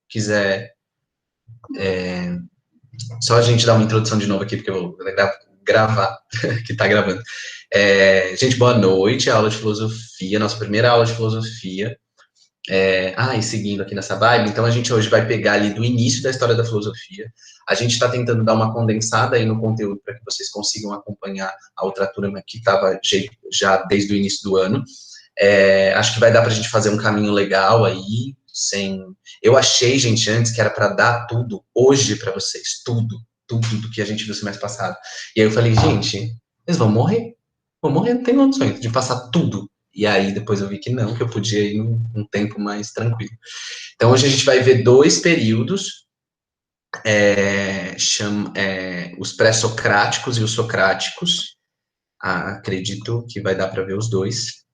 quiser... Só a gente dar uma introdução de novo aqui, porque eu vou gravar, que está gravando. Gente, boa noite, aula de filosofia, nossa primeira aula de filosofia. E seguindo aqui nessa vibe, então a gente hoje vai pegar ali do início da história da filosofia. A gente está tentando dar uma condensada aí no conteúdo para que vocês consigam acompanhar a outra turma que estava já desde o início do ano. Acho que vai dar para a gente fazer um caminho legal aí, Eu achei, gente, antes que era para dar tudo hoje para vocês, tudo do que a gente viu semestre passado. E aí eu falei, gente, eles vão morrer, não tem opções de passar tudo. E aí depois eu vi que não, que eu podia ir num tempo mais tranquilo. Então hoje a gente vai ver 2 períodos, os pré-socráticos e os socráticos. Acredito que vai dar para ver os 2.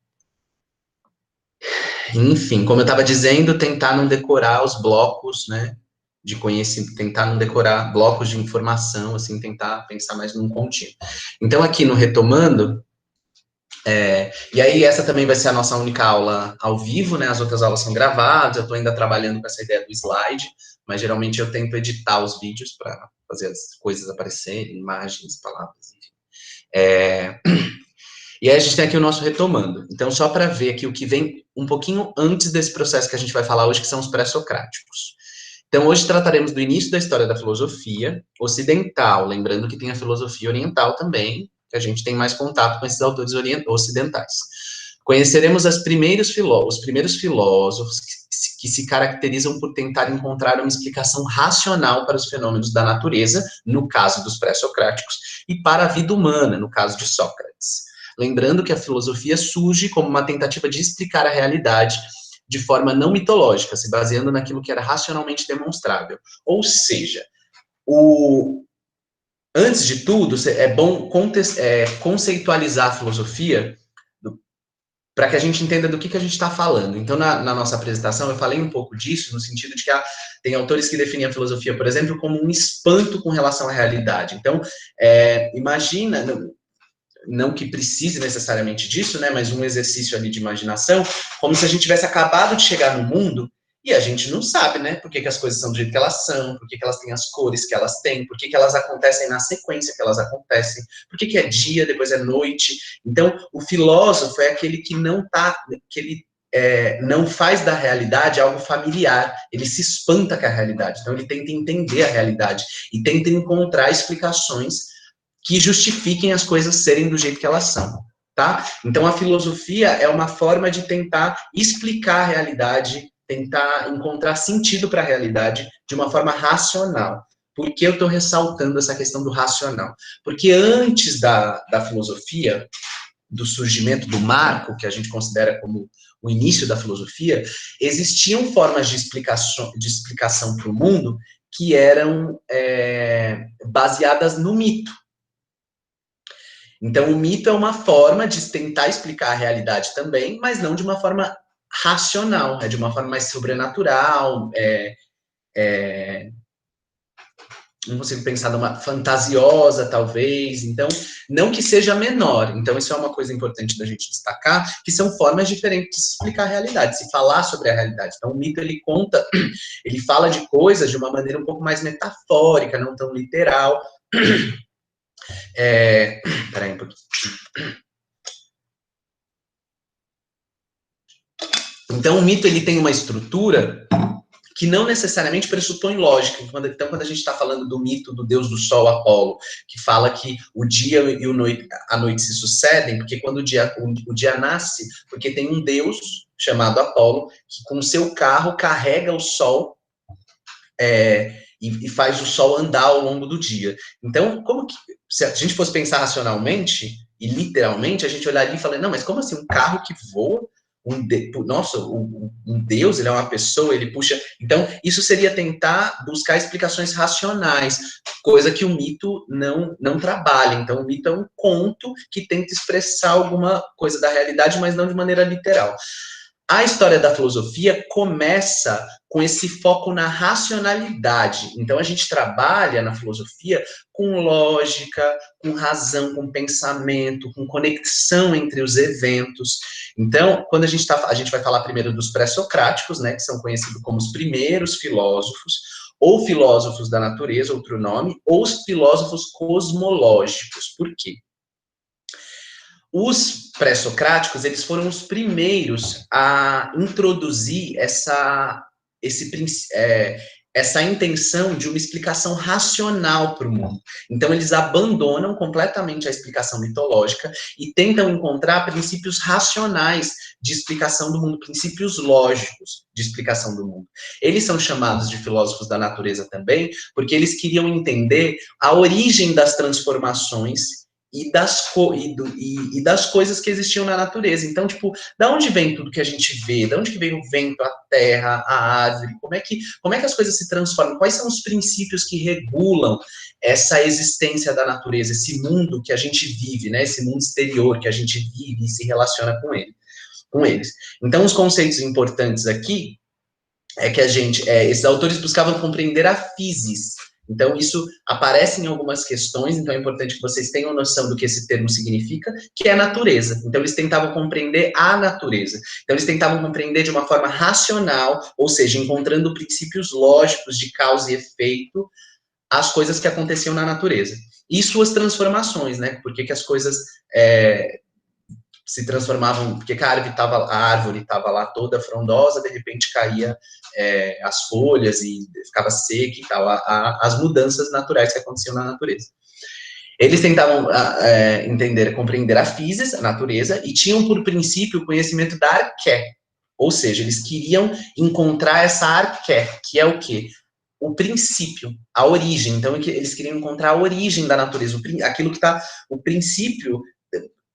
Enfim, como eu estava dizendo, tentar não decorar os blocos, né, de conhecimento, tentar não decorar blocos de informação, assim, tentar pensar mais num contínuo. Então, aqui no Retomando, e aí essa também vai ser a nossa única aula ao vivo, né, as outras aulas são gravadas, eu estou ainda trabalhando com essa ideia do slide, mas geralmente eu tento editar os vídeos para fazer as coisas aparecerem, imagens, palavras, enfim. E aí a gente tem aqui o nosso Retomando. Então, só para ver aqui o que vem um pouquinho antes desse processo que a gente vai falar hoje, que são os pré-socráticos. Então, hoje trataremos do início da história da filosofia ocidental, lembrando que tem a filosofia oriental também, que a gente tem mais contato com esses autores ocidentais. Conheceremos os primeiros filósofos que se caracterizam por tentar encontrar uma explicação racional para os fenômenos da natureza, no caso dos pré-socráticos, e para a vida humana, no caso de Sócrates. Lembrando que a filosofia surge como uma tentativa de explicar a realidade de forma não mitológica, se baseando naquilo que era racionalmente demonstrável. Ou seja, antes de tudo, é bom conceitualizar a filosofia para que a gente entenda do que a gente está falando. Então, na nossa apresentação, eu falei um pouco disso, no sentido de que tem autores que definem a filosofia, por exemplo, como um espanto com relação à realidade. Então, imagina... Não que precise necessariamente disso, né, mas um exercício ali de imaginação, como se a gente tivesse acabado de chegar no mundo e a gente não sabe, né, por que as coisas são do jeito que elas são, por que elas têm as cores que elas têm, por que elas acontecem na sequência que elas acontecem, por que é dia, depois é noite. Então, o filósofo é aquele que não faz da realidade algo familiar, ele se espanta com a realidade, então ele tenta entender a realidade e tenta encontrar explicações que justifiquem as coisas serem do jeito que elas são, tá? Então, a filosofia é uma forma de tentar explicar a realidade, tentar encontrar sentido para a realidade de uma forma racional. Por que eu estou ressaltando essa questão do racional? Porque antes da filosofia, do surgimento do marco, que a gente considera como o início da filosofia, existiam formas de explicação para o mundo que eram baseadas no mito. Então, o mito é uma forma de tentar explicar a realidade também, mas não de uma forma racional, de uma forma mais sobrenatural, não consigo pensar numa fantasiosa, talvez, então, não que seja menor, então isso é uma coisa importante da gente destacar, que são formas diferentes de explicar a realidade, se falar sobre a realidade. Então, o mito, ele fala de coisas de uma maneira um pouco mais metafórica, não tão literal. Peraí um pouquinho. Então, o mito, ele tem uma estrutura que não necessariamente pressupõe lógica. Então, quando a gente está falando do mito do deus do sol, Apolo, que fala que o dia e a noite se sucedem, porque quando o dia nasce, porque tem um deus chamado Apolo, que com seu carro carrega o sol e faz o sol andar ao longo do dia. Então, se a gente fosse pensar racionalmente e literalmente, a gente olharia e falaria, não, mas como assim um carro que voa? Um Deus, ele é uma pessoa, ele puxa... Então, isso seria tentar buscar explicações racionais, coisa que o mito não trabalha. Então, o mito é um conto que tenta expressar alguma coisa da realidade, mas não de maneira literal. A história da filosofia começa com esse foco na racionalidade. Então, a gente trabalha na filosofia com lógica, com razão, com pensamento, com conexão entre os eventos. Então, quando a gente vai falar primeiro dos pré-socráticos, né, que são conhecidos como os primeiros filósofos, ou filósofos da natureza, outro nome, ou os filósofos cosmológicos. Por quê? Os pré-socráticos, eles foram os primeiros a introduzir essa intenção de uma explicação racional para o mundo. Então, eles abandonam completamente a explicação mitológica e tentam encontrar princípios racionais de explicação do mundo, princípios lógicos de explicação do mundo. Eles são chamados de filósofos da natureza também, porque eles queriam entender a origem das transformações e das coisas que existiam na natureza. Então, tipo, da onde vem tudo que a gente vê? Da onde que vem o vento, a terra, a árvore? Como é que as coisas se transformam? Quais são os princípios que regulam essa existência da natureza, esse mundo que a gente vive, né? Esse mundo exterior que a gente vive e se relaciona com eles. Então, os conceitos importantes aqui é que esses autores buscavam compreender a physis. Então, isso aparece em algumas questões, então é importante que vocês tenham noção do que esse termo significa, que é a natureza. Então, eles tentavam compreender a natureza. Então, eles tentavam compreender de uma forma racional, ou seja, encontrando princípios lógicos de causa e efeito, as coisas que aconteciam na natureza. E suas transformações, né? Por que as coisas se transformavam, porque a árvore estava lá toda frondosa, de repente caía as folhas e ficava seca e tal, as mudanças naturais que aconteciam na natureza. Eles tentavam compreender a physis, a natureza, e tinham por princípio o conhecimento da arqué, ou seja, eles queriam encontrar essa arqué, que é o quê? O princípio, a origem. Então, eles queriam encontrar a origem da natureza, aquilo que está, o princípio,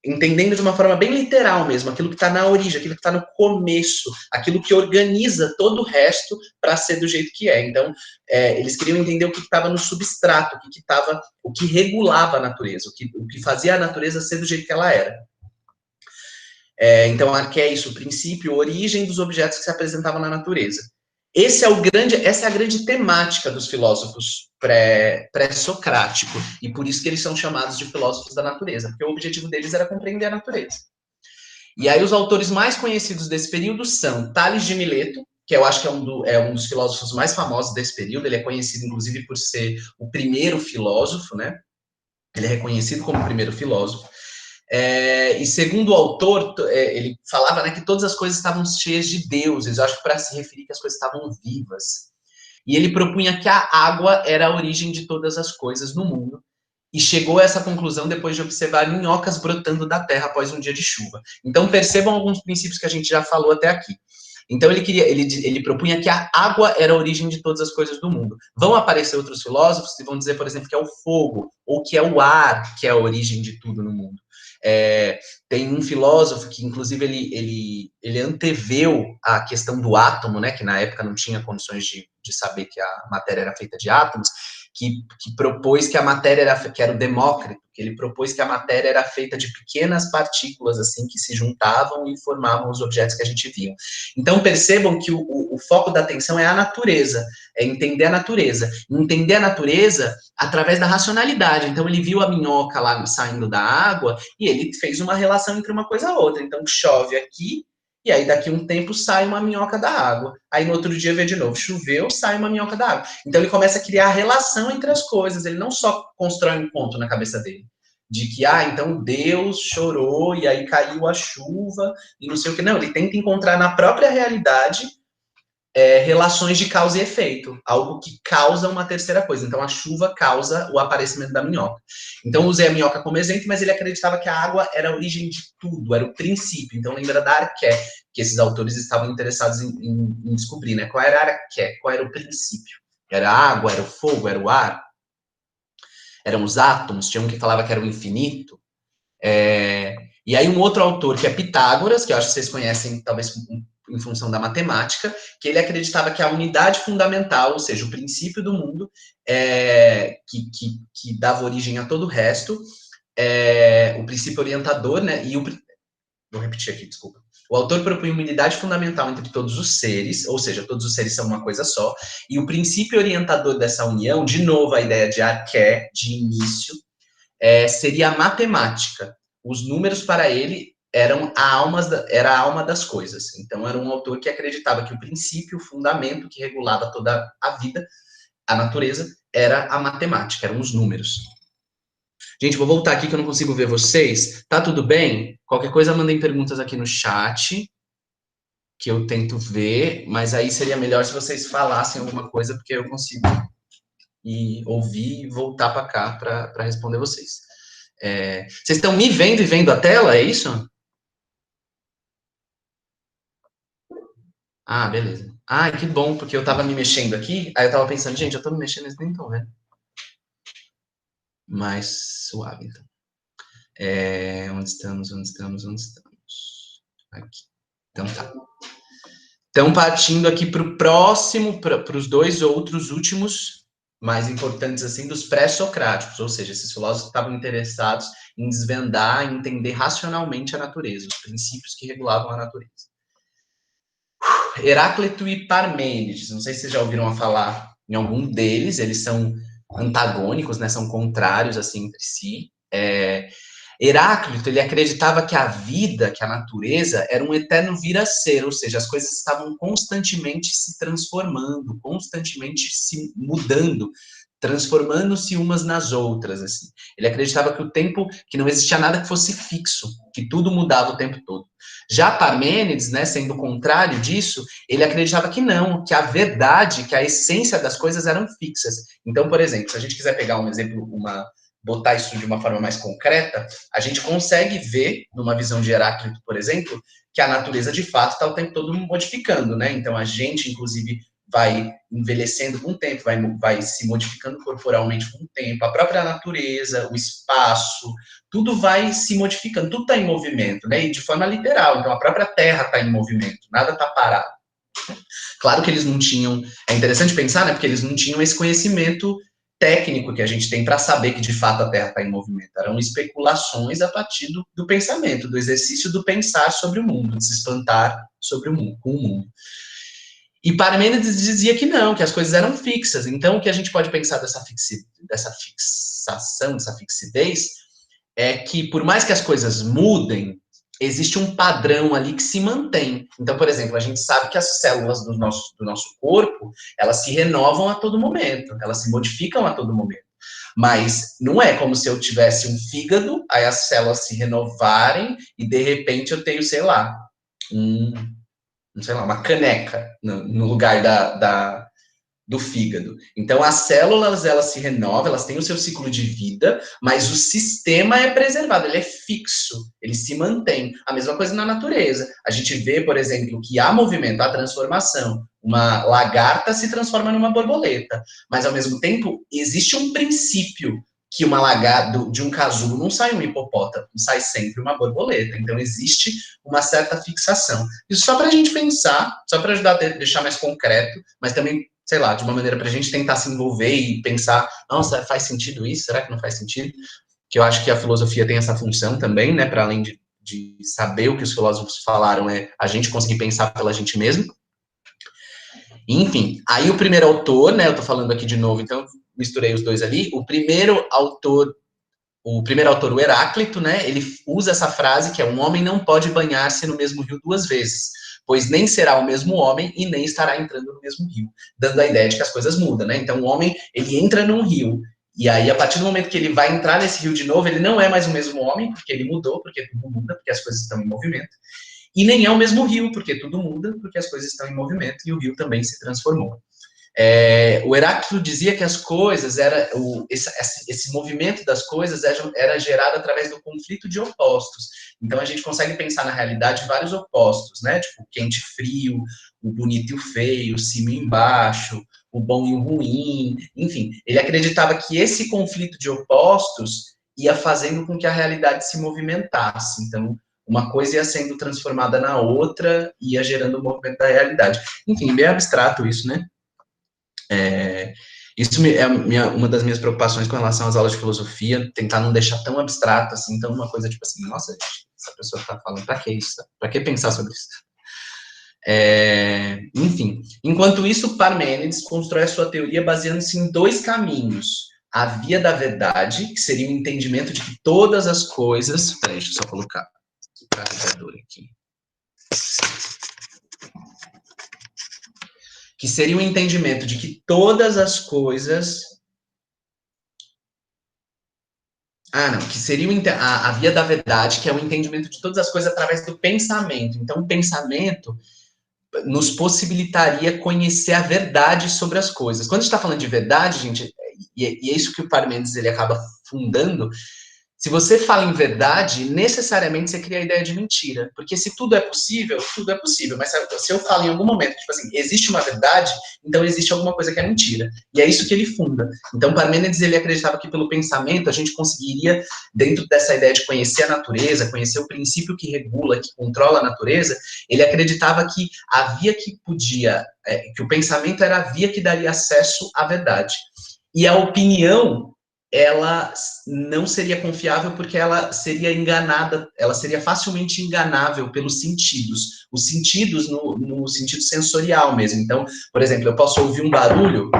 entendendo de uma forma bem literal mesmo, aquilo que está na origem, aquilo que está no começo, aquilo que organiza todo o resto para ser do jeito que é. Então, eles queriam entender o que estava no substrato, o que regulava a natureza, o que fazia a natureza ser do jeito que ela era. Então, arqué é isso, o princípio, a origem dos objetos que se apresentavam na natureza. Essa é a grande temática dos filósofos pré-socráticos, e por isso que eles são chamados de filósofos da natureza, porque o objetivo deles era compreender a natureza. E aí os autores mais conhecidos desse período são Tales de Mileto, que eu acho que é um dos filósofos mais famosos desse período, ele é conhecido inclusive por ser o primeiro filósofo, né? Ele é reconhecido como o primeiro filósofo. E segundo o autor, ele falava, né, que todas as coisas estavam cheias de deuses, eu acho que para se referir que as coisas estavam vivas. E ele propunha que a água era a origem de todas as coisas no mundo, e chegou a essa conclusão depois de observar minhocas brotando da terra após um dia de chuva. Então percebam alguns princípios que a gente já falou até aqui. Então ele propunha que a água era a origem de todas as coisas do mundo. Vão aparecer outros filósofos que vão dizer, por exemplo, que é o fogo, ou que é o ar que é a origem de tudo no mundo. Tem um filósofo que, inclusive, ele anteveu a questão do átomo, né, que na época não tinha condições de saber que a matéria era feita de átomos, que propôs que a matéria que era o Demócrito, que ele propôs que a matéria era feita de pequenas partículas, assim, que se juntavam e formavam os objetos que a gente via. Então, percebam que o foco da atenção é a natureza, é entender a natureza. Entender a natureza através da racionalidade. Então, ele viu a minhoca lá saindo da água e ele fez uma relação entre uma coisa e outra. Então, chove aqui, e aí daqui a um tempo sai uma minhoca da água. Aí no outro dia vê de novo, choveu, sai uma minhoca da água. Então ele começa a criar relação entre as coisas, ele não só constrói um ponto na cabeça dele, de que, então Deus chorou e aí caiu a chuva e não sei o que. Não, ele tenta encontrar na própria realidade relações de causa e efeito, algo que causa uma terceira coisa. Então, a chuva causa o aparecimento da minhoca. Então, usei a minhoca como exemplo, mas ele acreditava que a água era a origem de tudo, era o princípio. Então, lembra da arqué, que esses autores estavam interessados em descobrir, né? Qual era a arqué, qual era o princípio? Era a água, era o fogo, era o ar? Eram os átomos? Tinha um que falava que era o infinito? E aí um outro autor, que é Pitágoras, que eu acho que vocês conhecem, talvez em função da matemática, que ele acreditava que a unidade fundamental, ou seja, o princípio do mundo, que dava origem a todo o resto, o princípio orientador, né? Vou repetir aqui, desculpa. O autor propunha uma unidade fundamental entre todos os seres, ou seja, todos os seres são uma coisa só, e o princípio orientador dessa união, de novo a ideia de arqué, de início, seria a matemática. Os números para ele era a alma das coisas. Então era um autor que acreditava que o princípio, o fundamento que regulava toda a vida, a natureza, era a matemática, eram os números. Gente, vou voltar aqui que eu não consigo ver vocês. Tá tudo bem? Qualquer coisa, mandem perguntas aqui no chat, que eu tento ver, mas aí seria melhor se vocês falassem alguma coisa, porque eu consigo ouvir e voltar para cá para responder vocês. Vocês estão me vendo e vendo a tela, é isso? Ah, beleza. Ah, que bom, porque eu estava me mexendo aqui, aí eu estava pensando, gente, eu estou me mexendo, eles nem estão vendo. Mais suave, então. Onde estamos? Aqui. Então tá. Então, partindo aqui para o próximo, para os dois outros últimos, mais importantes, assim, dos pré-socráticos, ou seja, esses filósofos estavam interessados em desvendar, em entender racionalmente a natureza, os princípios que regulavam a natureza. Heráclito e Parmênides, não sei se vocês já ouviram falar em algum deles, eles são antagônicos, né, são contrários, assim, entre si. Heráclito, ele acreditava que a vida, que a natureza, era um eterno vir a ser, ou seja, as coisas estavam constantemente se transformando, constantemente se mudando, transformando-se umas nas outras, assim. Ele acreditava que o tempo, que não existia nada que fosse fixo, que tudo mudava o tempo todo. Já Parmênides, né, sendo o contrário disso, ele acreditava que não, que a verdade, que a essência das coisas eram fixas. Então, por exemplo, se a gente quiser pegar um exemplo, botar isso de uma forma mais concreta, a gente consegue ver, numa visão de Heráclito, por exemplo, que a natureza de fato está o tempo todo modificando, né? Então a gente, inclusive, vai envelhecendo com o tempo, vai se modificando corporalmente com o tempo, a própria natureza, o espaço, tudo vai se modificando, tudo está em movimento, né? E de forma literal, então a própria Terra está em movimento, nada está parado. Claro que eles não tinham, é interessante pensar, né? Porque eles não tinham esse conhecimento técnico que a gente tem para saber que de fato a Terra está em movimento. Eram especulações a partir do pensamento, do exercício do pensar sobre o mundo, de se espantar sobre o mundo, com o mundo. E Parmênides dizia que não, que as coisas eram fixas. Então, o que a gente pode pensar dessa fixação, dessa fixidez, é que por mais que as coisas mudem, existe um padrão ali que se mantém. Então, por exemplo, a gente sabe que as células do nosso corpo, elas se renovam a todo momento, elas se modificam a todo momento. Mas não é como se eu tivesse um fígado, aí as células se renovarem e de repente eu tenho, sei lá, uma caneca no lugar do fígado. Então, as células, elas se renovam, elas têm o seu ciclo de vida, mas o sistema é preservado, ele é fixo, ele se mantém. A mesma coisa na natureza. A gente vê, por exemplo, que há movimento, há transformação. Uma lagarta se transforma numa borboleta, mas, ao mesmo tempo, existe um princípio que uma lagarta, de um casulo não sai um hipopótamo, sai sempre uma borboleta. Então, existe uma certa fixação. Isso só para a gente pensar, só para ajudar a deixar mais concreto, mas também, sei lá, de uma maneira para a gente tentar se envolver e pensar, nossa, faz sentido isso? Será que não faz sentido? Que eu acho que a filosofia tem essa função também, né, para além de saber o que os filósofos falaram, é a gente conseguir pensar pela gente mesmo. Enfim, aí o primeiro autor, né, eu tô falando aqui de novo, então misturei os dois ali, o primeiro autor, o Heráclito, né, ele usa essa frase que é: um homem não pode banhar-se no mesmo rio duas vezes, pois nem será o mesmo homem e nem estará entrando no mesmo rio, dando a ideia de que as coisas mudam, né? Então o homem, ele entra num rio, e aí a partir do momento que ele vai entrar nesse rio de novo, ele não é mais o mesmo homem, porque ele mudou, porque tudo muda, porque as coisas estão em movimento, e nem é o mesmo rio, porque tudo muda, porque as coisas estão em movimento, e o rio também se transformou. O Heráclito dizia que as coisas, esse movimento das coisas era gerado através do conflito de opostos. Então a gente consegue pensar na realidade vários opostos, né? Tipo, quente e frio, o bonito e o feio, o cima e embaixo, o bom e o ruim, enfim. Ele acreditava que esse conflito de opostos ia fazendo com que a realidade se movimentasse. Então, uma coisa ia sendo transformada na outra, ia gerando o movimento da realidade. Enfim, bem abstrato isso, né? Isso é uma das minhas preocupações com relação às aulas de filosofia, tentar não deixar tão abstrato assim, então uma coisa tipo assim, nossa, essa pessoa está falando, para que isso? Para que pensar sobre isso? Enfim, enquanto isso, Parmênides constrói a sua teoria baseando-se em dois caminhos. A via da verdade, que seria o entendimento de que todas as coisas... Peraí, deixa eu só colocar o carregador aqui. Que seria o entendimento de que todas as coisas... não, que seria a via da verdade, que é o entendimento de todas as coisas através do pensamento. Então, o pensamento nos possibilitaria conhecer a verdade sobre as coisas. Quando a gente está falando de verdade, gente, e é isso que o Parmênides ele acaba fundando, se você fala em verdade, necessariamente você cria a ideia de mentira. Porque se tudo é possível, mas se eu falo em algum momento, tipo assim, existe uma verdade, então existe alguma coisa que é mentira. E é isso que ele funda. Então, Parmênides, ele acreditava que pelo pensamento a gente conseguiria, dentro dessa ideia de conhecer a natureza, conhecer o princípio que regula, que controla a natureza, ele acreditava que a via que podia, que o pensamento era a via que daria acesso à verdade. E a opinião, ela não seria confiável porque ela seria enganada, ela seria facilmente enganável pelos sentidos, os sentidos no sentido sensorial mesmo. Então, por exemplo, eu posso ouvir um barulho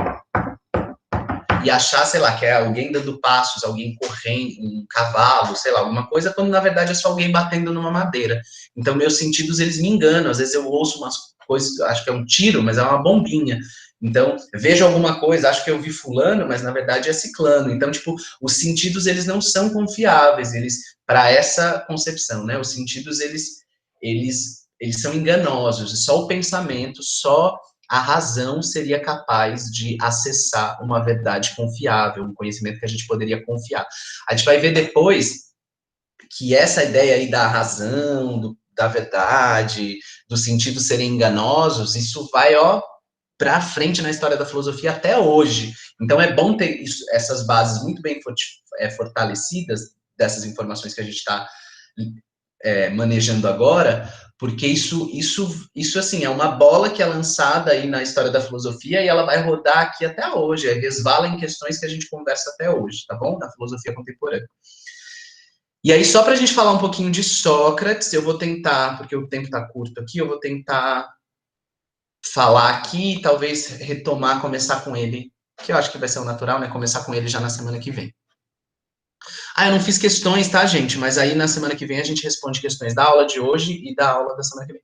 e achar, sei lá, que é alguém dando passos, alguém correndo, um cavalo, sei lá, alguma coisa, quando na verdade é só alguém batendo numa madeira. Então, meus sentidos, eles me enganam. Às vezes eu ouço umas coisas, acho que é um tiro, mas é uma bombinha. Então, vejo alguma coisa, acho que eu vi fulano, mas na verdade é ciclano. Então, tipo, os sentidos, eles não são confiáveis, eles, para essa concepção, né? Os sentidos, eles são enganosos. Só o pensamento, só a razão seria capaz de acessar uma verdade confiável, um conhecimento que a gente poderia confiar. A gente vai ver depois que essa ideia aí da razão, da verdade, dos sentidos serem enganosos, isso vai, para frente na história da filosofia até hoje. Então é bom ter essas bases muito bem fortalecidas, dessas informações que a gente está manejando agora, porque isso assim, é uma bola que é lançada aí na história da filosofia e ela vai rodar aqui até hoje, resvala em questões que a gente conversa até hoje, tá bom? Da filosofia contemporânea. E aí, só para a gente falar um pouquinho de Sócrates, eu vou tentar, porque o tempo está curto aqui, eu vou tentar falar aqui, talvez retomar, começar com ele, que eu acho que vai ser o natural, né? Começar com ele já na semana que vem. Eu não fiz questões, tá, gente? Mas aí na semana que vem a gente responde questões da aula de hoje e da aula da semana que vem.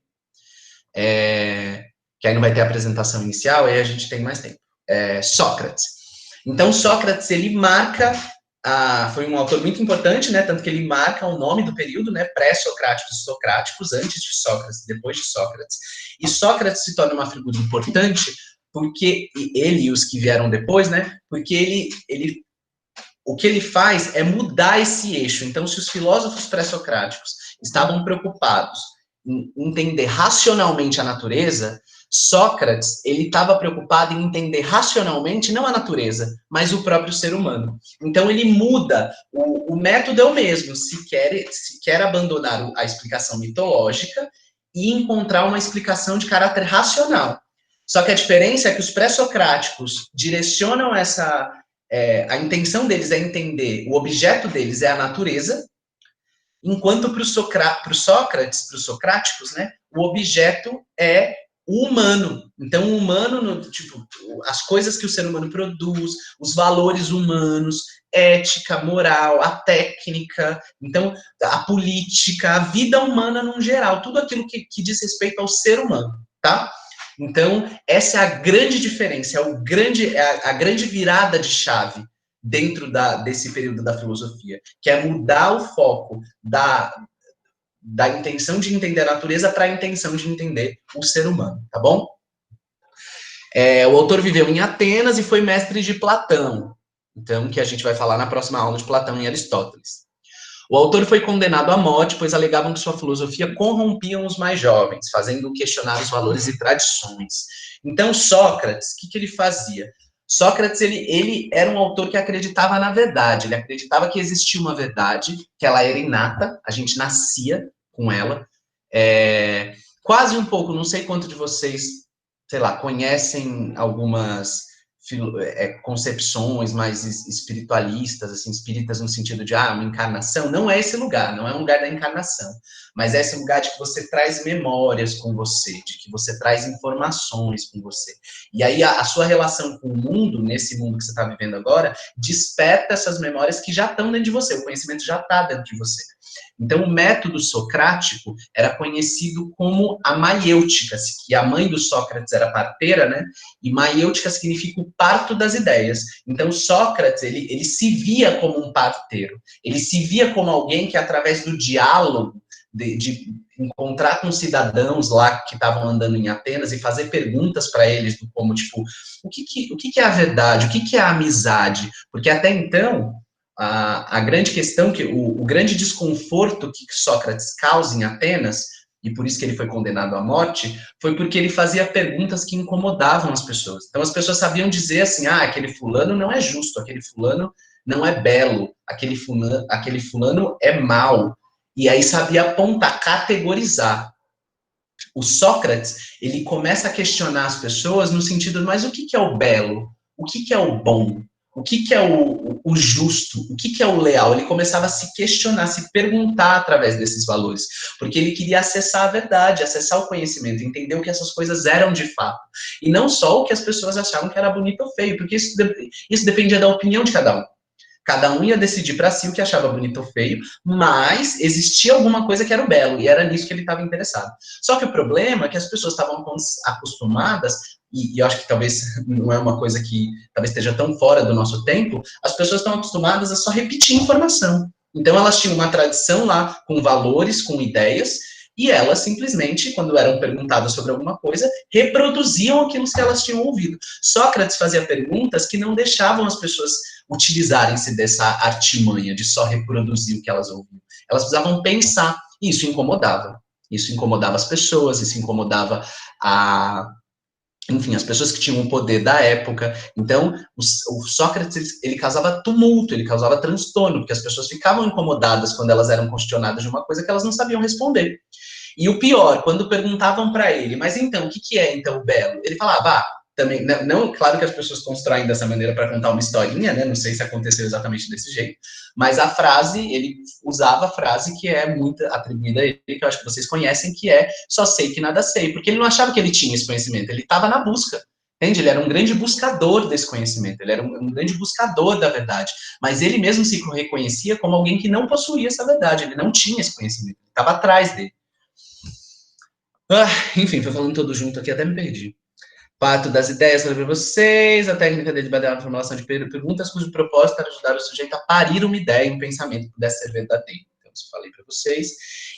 Que aí não vai ter apresentação inicial, aí a gente tem mais tempo. Sócrates. Então, Sócrates, ele marca, foi um autor muito importante, né? Tanto que ele marca o nome do período, né? Pré-socráticos e socráticos, antes de Sócrates, depois de Sócrates. E Sócrates se torna uma figura importante porque ele e os que vieram depois, né? Porque o que ele faz é mudar esse eixo. Então, se os filósofos pré-socráticos estavam preocupados em entender racionalmente a natureza, Sócrates, ele estava preocupado em entender racionalmente não a natureza, mas o próprio ser humano. Então, ele muda, o método é o mesmo, se quer abandonar a explicação mitológica e encontrar uma explicação de caráter racional. Só que a diferença é que os pré-socráticos direcionam a intenção deles é entender, o objeto deles é a natureza, enquanto para os Sócrates, para os socráticos, né, o objeto é o humano. Então, o humano, tipo, as coisas que o ser humano produz, os valores humanos, ética, moral, a técnica, então, a política, a vida humana no geral, tudo aquilo que diz respeito ao ser humano, tá? Então, essa é a grande diferença, a grande virada de chave dentro desse período da filosofia, que é mudar o foco da intenção de entender a natureza para a intenção de entender o ser humano, tá bom? O autor viveu em Atenas e foi mestre de Platão, então, que a gente vai falar na próxima aula de Platão e Aristóteles. O autor foi condenado à morte, pois alegavam que sua filosofia corrompia os mais jovens, fazendo questionar os valores e tradições. Então, Sócrates, o que ele fazia? Sócrates, ele era um autor que acreditava na verdade, ele acreditava que existia uma verdade, que ela era inata, a gente nascia com ela. Quase um pouco, não sei quanto de vocês, sei lá, conhecem algumas concepções mais espiritualistas, assim, espíritas no sentido de, uma encarnação, não é esse lugar, não é um lugar da encarnação, mas é esse lugar de que você traz memórias com você, de que você traz informações com você. E aí a sua relação com o mundo, nesse mundo que você está vivendo agora, desperta essas memórias que já estão dentro de você, o conhecimento já está dentro de você. Então, o método socrático era conhecido como a maiêutica, que a mãe do Sócrates era parteira, né? E maiêutica significa o parto das ideias. Então, Sócrates, ele se via como um parteiro. Ele se via como alguém que, através do diálogo, de encontrar com cidadãos lá que estavam andando em Atenas e fazer perguntas para eles, como, tipo, o que é a verdade? O que é a amizade? Porque até então, a grande questão, o grande desconforto que Sócrates causa em Atenas, e por isso que ele foi condenado à morte, foi porque ele fazia perguntas que incomodavam as pessoas. Então as pessoas sabiam dizer assim, aquele fulano não é justo, aquele fulano não é belo, aquele fulano é mau. E aí sabia apontar, categorizar. O Sócrates, ele começa a questionar as pessoas no sentido, mas o que é o belo? O que é o bom? O que é o justo? O que é o leal? Ele começava a se questionar, se perguntar através desses valores, porque ele queria acessar a verdade, acessar o conhecimento, entender o que essas coisas eram de fato. E não só o que as pessoas achavam que era bonito ou feio, porque isso dependia da opinião de cada um. Cada um ia decidir para si o que achava bonito ou feio, mas existia alguma coisa que era o belo, e era nisso que ele estava interessado. Só que o problema é que as pessoas estavam acostumadas, e eu acho que talvez não é uma coisa que talvez esteja tão fora do nosso tempo, as pessoas estão acostumadas a só repetir informação. Então elas tinham uma tradição lá com valores, com ideias, e elas simplesmente, quando eram perguntadas sobre alguma coisa, reproduziam aquilo que elas tinham ouvido. Sócrates fazia perguntas que não deixavam as pessoas utilizarem-se dessa artimanha de só reproduzir o que elas ouviam. Elas precisavam pensar, e isso incomodava. Isso incomodava as pessoas, isso incomodava enfim, as pessoas que tinham o poder da época. Então, o Sócrates, ele causava tumulto, ele causava transtorno, porque as pessoas ficavam incomodadas quando elas eram questionadas de uma coisa que elas não sabiam responder. E o pior, quando perguntavam para ele, mas então, o que é então o belo? Ele falava, também, não, claro que as pessoas constroem dessa maneira para contar uma historinha, né? Não sei se aconteceu exatamente desse jeito, mas a frase, ele usava a frase que é muito atribuída a ele, que eu acho que vocês conhecem, que é só sei que nada sei, porque ele não achava que ele tinha esse conhecimento, ele estava na busca. Entende? Ele era um grande buscador desse conhecimento, ele era um grande buscador da verdade, mas ele mesmo se reconhecia como alguém que não possuía essa verdade, ele não tinha esse conhecimento, ele estava atrás dele. Enfim, foi falando todo junto aqui, até me perdi. Parto das ideias para vocês, a técnica de basear a formulação de perguntas cujo propósito era ajudar o sujeito a parir uma ideia e um pensamento que pudesse ser verdadeiro. Então, isso falei para vocês.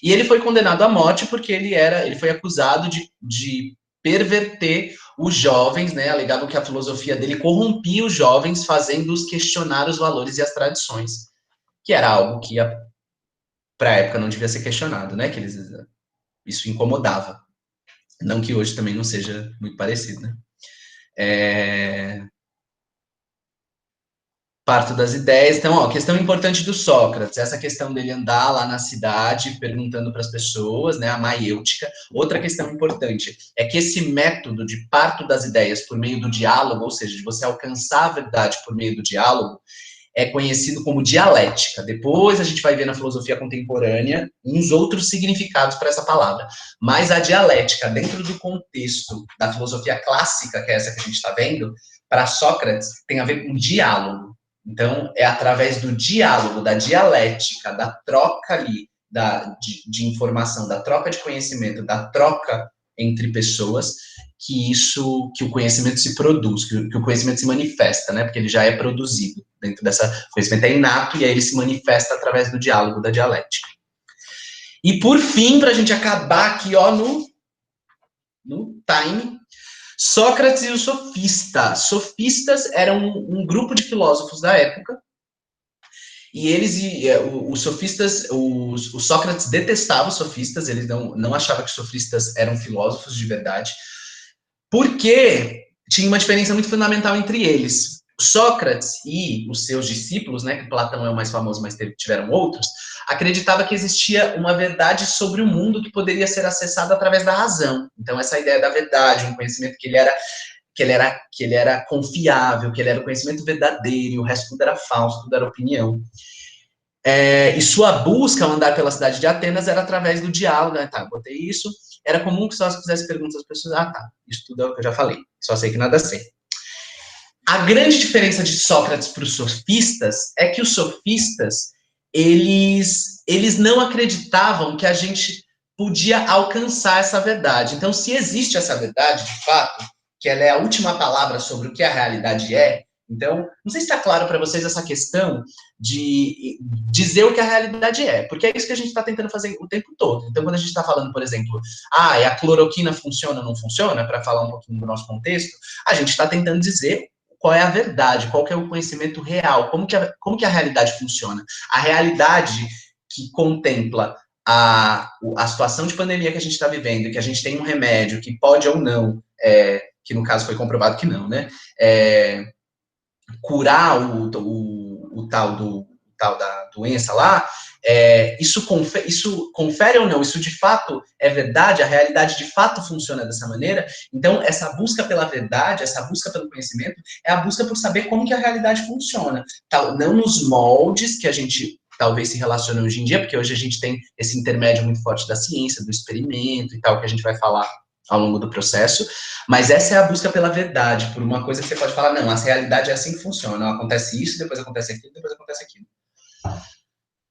E ele foi condenado à morte porque ele foi acusado de perverter os jovens, né? Alegavam que a filosofia dele corrompia os jovens, fazendo-os questionar os valores e as tradições, que era algo que para a época não devia ser questionado, né? Isso incomodava. Não que hoje também não seja muito parecido, né? Parto das ideias. Então, questão importante do Sócrates, essa questão dele andar lá na cidade perguntando para as pessoas, né, a maiêutica. Outra questão importante é que esse método de parto das ideias por meio do diálogo, ou seja, de você alcançar a verdade por meio do diálogo, é conhecido como dialética. Depois a gente vai ver na filosofia contemporânea uns outros significados para essa palavra. Mas a dialética, dentro do contexto da filosofia clássica, que é essa que a gente está vendo, para Sócrates, tem a ver com diálogo. Então, é através do diálogo, da dialética, da troca ali de informação, da troca de conhecimento, da troca entre pessoas, que o conhecimento se produz, que o conhecimento se manifesta, né? Porque ele já é produzido dentro dessa... O conhecimento é inato e aí ele se manifesta através do diálogo, da dialética. E por fim, para a gente acabar aqui, no time, Sócrates e os sofistas. Sofistas eram um grupo de filósofos da época, e os sofistas, o Sócrates detestava os sofistas, ele não achava que os sofistas eram filósofos de verdade, porque tinha uma diferença muito fundamental entre eles. Sócrates e os seus discípulos, né, que Platão é o mais famoso, mas tiveram outros, acreditava que existia uma verdade sobre o mundo que poderia ser acessada através da razão. Então, essa ideia da verdade, um conhecimento que ele era que ele era confiável, que ele era o conhecimento verdadeiro, e o resto tudo era falso, tudo era opinião. E sua busca ao andar pela cidade de Atenas era através do diálogo, né? Tá, botei isso. Era comum que só se fizesse perguntas às pessoas, tá, isso tudo é o que eu já falei, só sei que nada sei. A grande diferença de Sócrates para os sofistas é que os sofistas, eles não acreditavam que a gente podia alcançar essa verdade. Então, se existe essa verdade, de fato, que ela é a última palavra sobre o que a realidade é, então, não sei se está claro para vocês essa questão de dizer o que a realidade é, porque é isso que a gente está tentando fazer o tempo todo. Então, quando a gente está falando, por exemplo, a cloroquina funciona ou não funciona, para falar um pouquinho do nosso contexto, a gente está tentando dizer qual é a verdade, qual que é o conhecimento real, como que a realidade funciona. A realidade que contempla a situação de pandemia que a gente está vivendo, que a gente tem um remédio que pode ou não, que no caso foi comprovado que não, né, curar o tal da doença lá, isso confere ou não, isso de fato é verdade, a realidade de fato funciona dessa maneira. Então, essa busca pela verdade, essa busca pelo conhecimento, é a busca por saber como que a realidade funciona. Não nos moldes que a gente talvez se relacione hoje em dia, porque hoje a gente tem esse intermédio muito forte da ciência, do experimento e tal, que a gente vai falar ao longo do processo, mas essa é a busca pela verdade, por uma coisa que você pode falar, não, a realidade é assim que funciona, acontece isso, depois acontece aquilo, depois acontece aquilo.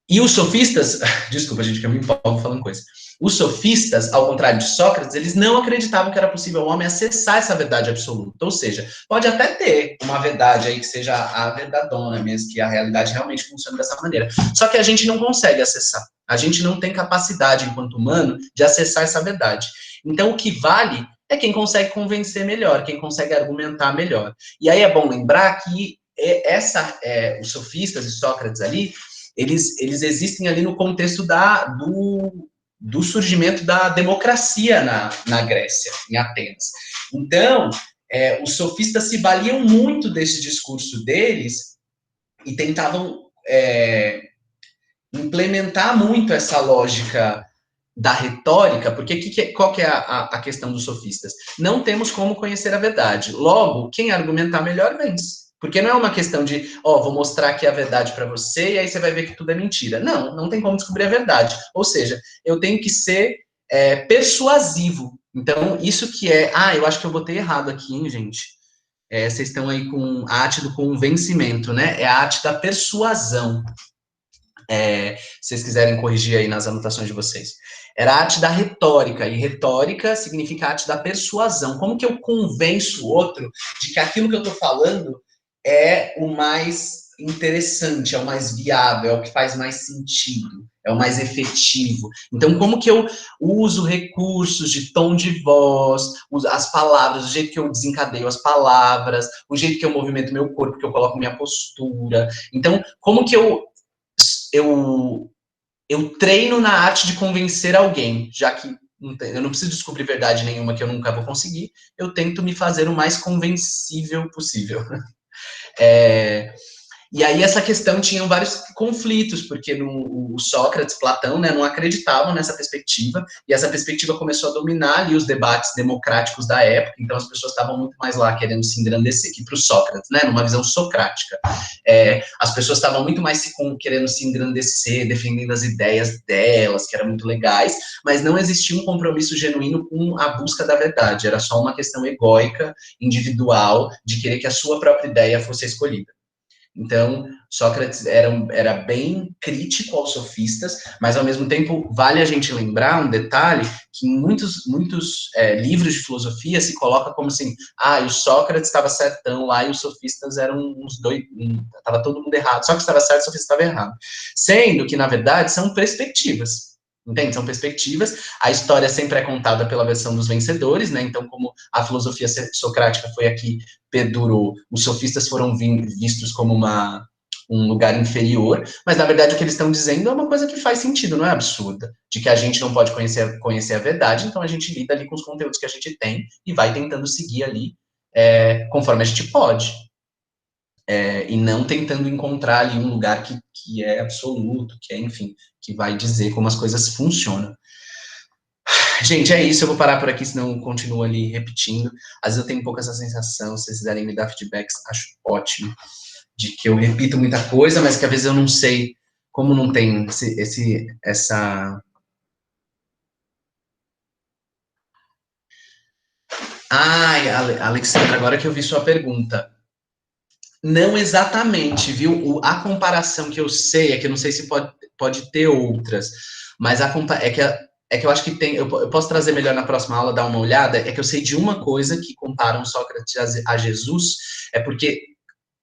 E os sofistas, desculpa, gente, que eu me empolgo falando coisa. Os sofistas, ao contrário de Sócrates, eles não acreditavam que era possível o homem acessar essa verdade absoluta. Ou seja, pode até ter uma verdade aí que seja a verdadona mesmo, que a realidade realmente funciona dessa maneira. Só que a gente não consegue acessar. A gente não tem capacidade, enquanto humano, de acessar essa verdade. Então, o que vale é quem consegue convencer melhor, quem consegue argumentar melhor. E aí é bom lembrar que os sofistas e Sócrates ali, eles existem ali no contexto do surgimento da democracia na Grécia, em Atenas. Então, os sofistas se valiam muito desse discurso deles e tentavam implementar muito essa lógica da retórica, porque qual que é a questão dos sofistas? Não temos como conhecer a verdade. Logo, quem argumentar melhor vence. Porque não é uma questão de, vou mostrar aqui a verdade para você e aí você vai ver que tudo é mentira. Não, não tem como descobrir a verdade. Ou seja, eu tenho que ser persuasivo. Então, isso que eu acho que eu botei errado aqui, hein, gente? Vocês estão aí com a arte do convencimento, né? É a arte da persuasão. Se vocês quiserem corrigir aí nas anotações de vocês. Era a arte da retórica, e retórica significa a arte da persuasão. Como que eu convenço o outro de que aquilo que eu estou falando é o mais interessante, é o mais viável, é o que faz mais sentido, é o mais efetivo. Então, como que eu uso recursos de tom de voz, as palavras, o jeito que eu desencadeio as palavras, o jeito que eu movimento meu corpo, que eu coloco minha postura. Então, como que eu treino na arte de convencer alguém, já que eu não preciso descobrir verdade nenhuma que eu nunca vou conseguir, eu tento me fazer o mais convencível possível. E aí essa questão tinha vários conflitos, porque o Sócrates, Platão, né, não acreditavam nessa perspectiva, e essa perspectiva começou a dominar ali os debates democráticos da época, então as pessoas estavam muito mais lá querendo se engrandecer, que para o Sócrates, né, numa visão socrática. As pessoas estavam muito mais querendo se engrandecer, defendendo as ideias delas, que eram muito legais, mas não existia um compromisso genuíno com a busca da verdade, era só uma questão egóica, individual, de querer que a sua própria ideia fosse escolhida. Então, Sócrates era bem crítico aos sofistas, mas, ao mesmo tempo, vale a gente lembrar um detalhe, que em muitos livros de filosofia se coloca como assim, o Sócrates estava certão lá e os sofistas eram uns doidos, estava todo mundo errado, Sócrates estava certo, os sofistas estavam errados. Sendo que, na verdade, são perspectivas. Entende? São perspectivas, a história sempre é contada pela versão dos vencedores, né? Então, como a filosofia socrática foi aqui, perdurou, os sofistas foram vistos como um lugar inferior, mas na verdade o que eles estão dizendo é uma coisa que faz sentido, não é absurda, de que a gente não pode conhecer a verdade, então a gente lida ali com os conteúdos que a gente tem e vai tentando seguir ali conforme a gente pode. E não tentando encontrar ali um lugar que é absoluto, que é, enfim, que vai dizer como as coisas funcionam. Gente, é isso. Eu vou parar por aqui, senão eu continuo ali repetindo. Às vezes eu tenho um pouco essa sensação, se vocês quiserem me dar feedbacks, acho ótimo, de que eu repito muita coisa, mas que às vezes eu não sei como não tem essa... Ai, Alexandra, agora que eu vi sua pergunta. Não exatamente, viu? A comparação que eu sei é que eu não sei se pode ter outras, mas é que eu acho que tem. Eu posso trazer melhor na próxima aula, dar uma olhada. É que eu sei de uma coisa que comparam Sócrates a Jesus, é porque,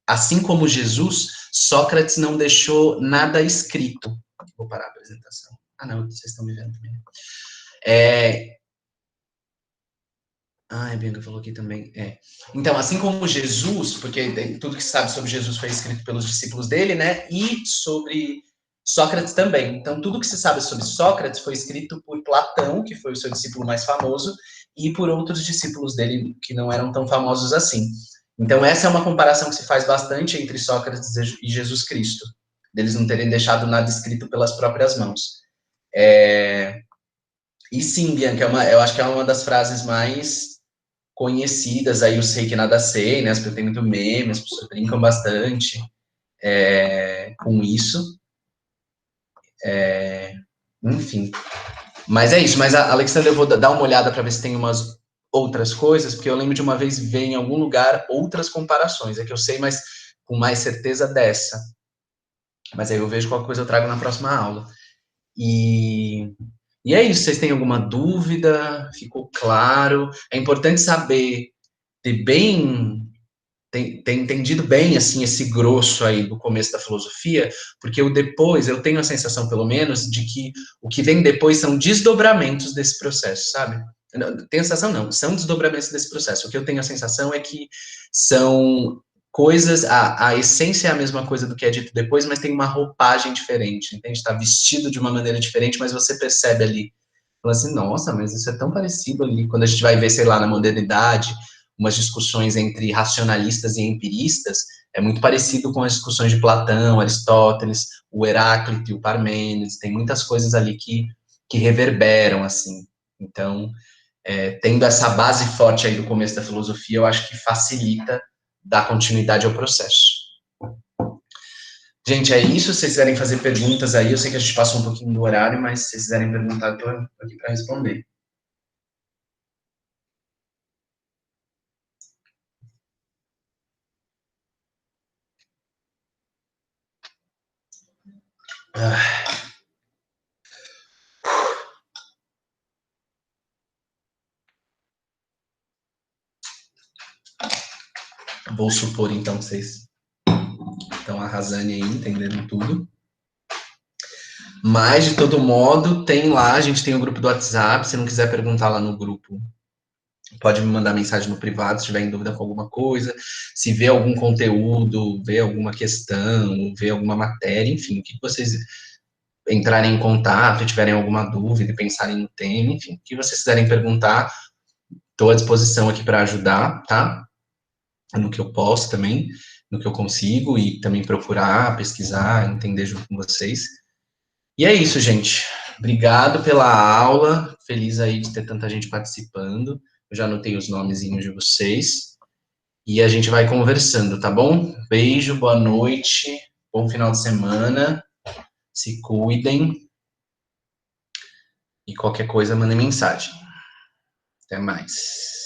assim como Jesus, Sócrates não deixou nada escrito. Vou parar a apresentação. Ah, não, vocês estão me vendo também. É, ah, a Bianca falou aqui também. É. Então, assim como Jesus, porque tudo que se sabe sobre Jesus foi escrito pelos discípulos dele, né? E sobre Sócrates também. Então, tudo que se sabe sobre Sócrates foi escrito por Platão, que foi o seu discípulo mais famoso, e por outros discípulos dele que não eram tão famosos assim. Então, essa é uma comparação que se faz bastante entre Sócrates e Jesus Cristo, deles não terem deixado nada escrito pelas próprias mãos. E sim, Bianca, eu acho que é uma das frases mais conhecidas, aí eu sei que nada sei, né? As pessoas têm muito meme, as pessoas brincam bastante com isso. Enfim. Mas é isso. Mas, Alexandre, eu vou dar uma olhada para ver se tem umas outras coisas, porque eu lembro de uma vez ver em algum lugar outras comparações. É que eu sei, mas com mais certeza dessa. Mas aí eu vejo qual coisa eu trago na próxima aula. E, e é isso. Vocês têm alguma dúvida? Ficou claro? É importante saber ter bem tem entendido bem assim esse grosso aí do começo da filosofia, porque o depois eu tenho a sensação, pelo menos, de que o que vem depois são desdobramentos desse processo, sabe? Tenho a sensação, não, são desdobramentos desse processo. O que eu tenho a sensação é que são coisas, a essência é a mesma coisa do que é dito depois, mas tem uma roupagem diferente, entende? Está vestido de uma maneira diferente, mas você percebe ali, fala assim, nossa, mas isso é tão parecido ali, quando a gente vai ver, sei lá, na modernidade, umas discussões entre racionalistas e empiristas, é muito parecido com as discussões de Platão, Aristóteles, o Heráclito e o Parmênides, tem muitas coisas ali que reverberam, assim. Então, tendo essa base forte aí do começo da filosofia, eu acho que facilita dar continuidade ao processo. Gente, é isso. Se vocês quiserem fazer perguntas aí, eu sei que a gente passou um pouquinho do horário, mas se vocês quiserem perguntar, eu estou aqui para responder. Ah, vou supor, então, que vocês estão arrasando aí, entendendo tudo. Mas, de todo modo, tem lá, a gente tem o grupo do WhatsApp, se não quiser perguntar lá no grupo, pode me mandar mensagem no privado se tiver em dúvida com alguma coisa, se vê algum conteúdo, vê alguma questão, vê alguma matéria, enfim, o que vocês entrarem em contato, tiverem alguma dúvida e pensarem no tema, enfim, o que vocês quiserem perguntar, estou à disposição aqui para ajudar, tá? No que eu posso também, no que eu consigo e também procurar, pesquisar, entender junto com vocês. E é isso, gente. Obrigado pela aula. Feliz aí de ter tanta gente participando. Eu já anotei os nomezinhos de vocês. E a gente vai conversando, tá bom? Beijo, boa noite, bom final de semana. Se cuidem. E qualquer coisa, mandem mensagem. Até mais.